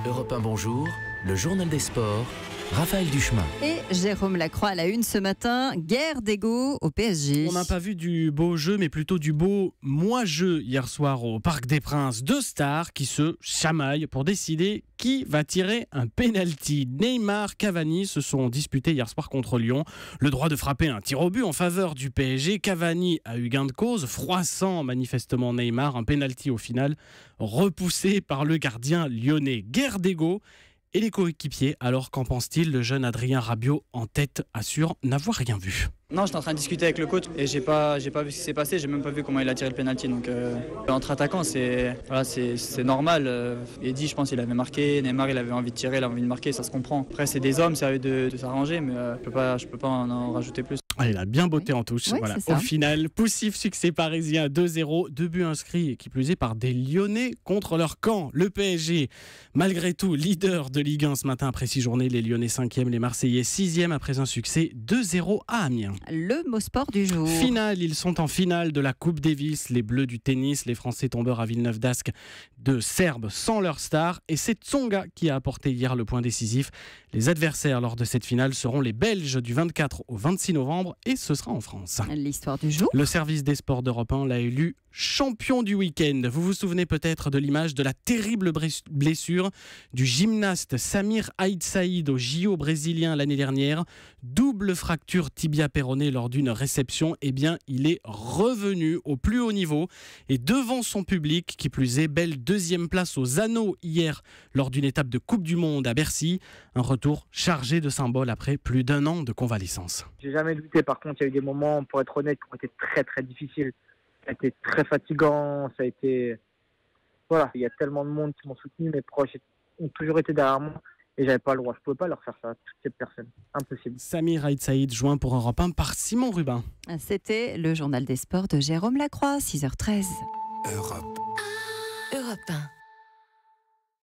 Europe 1 Bonjour, le journal des sports, Raphaël Duchemin. Et Jérôme Lacroix à la une ce matin, guerre d'ego au PSG. On n'a pas vu du beau jeu, mais plutôt du beau moi-jeu hier soir au Parc des Princes. Deux stars qui se chamaillent pour décider qui va tirer un penalty. Neymar, Cavani se sont disputés hier soir contre Lyon. Le droit de frapper un tir au but en faveur du PSG. Cavani a eu gain de cause, froissant manifestement Neymar. Un penalty au final repoussé par le gardien lyonnais. Guerre d'ego. Et les coéquipiers, alors qu'en pense-t-il? Le jeune Adrien Rabiot en tête assure n'avoir rien vu. Non, j'étais en train de discuter avec le coach et j'ai pas vu ce qui s'est passé, j'ai même pas vu comment il a tiré le penalty. Donc entre attaquants, c'est normal. Eddy, je pense, il avait marqué, Neymar, il avait envie de tirer, il avait envie de marquer, ça se comprend. Après, c'est des hommes, c'est à eux de s'arranger, mais je peux pas en rajouter plus. Il a bien botté en touche. Oui, voilà. c'est ça. Au final, poussif succès parisien 2-0, 2 buts inscrits et qui plus est par des Lyonnais contre leur camp. Le PSG, malgré tout, leader de Ligue 1 ce matin après 6 journées. Les Lyonnais 5e, les Marseillais 6e après un succès 2-0 à Amiens. Le mot sport du jour. Finale, ils sont en finale de la Coupe Davis, les Bleus du tennis, les Français tombeurs à Villeneuve d'Ascq de Serbes sans leur star. Et c'est Tsonga qui a apporté hier le point décisif. Les adversaires lors de cette finale seront les Belges du 24 au 26 novembre et ce sera en France. L'histoire du jour. Le service des sports d'Europe 1 l'a élu champion du week-end. Vous vous souvenez peut-être de l'image de la terrible blessure du gymnaste Samir Aït Saïd au JO brésilien l'année dernière. Double fracture tibia-péroné lors d'une réception. Eh bien, il est revenu au plus haut niveau et devant son public, qui plus est, belle deuxième place aux anneaux hier lors d'une étape de Coupe du Monde à Bercy. Un retour chargé de symboles après plus d'1 an de convalescence. J'ai jamais douté. Par contre, il y a eu des moments, pour être honnête, qui ont été très très difficiles. Ça a été très fatigant. Ça a été... Voilà, il y a tellement de monde qui m'ont soutenu. Mes proches ont toujours été derrière moi. Et j'avais pas le droit. Je pouvais pas leur faire ça à toutes ces personnes. Impossible. Samir Aït Saïd, joint pour Europe 1 par Simon Rubin. C'était le journal des sports de Jérôme Lacroix, 6h13. Europe 1.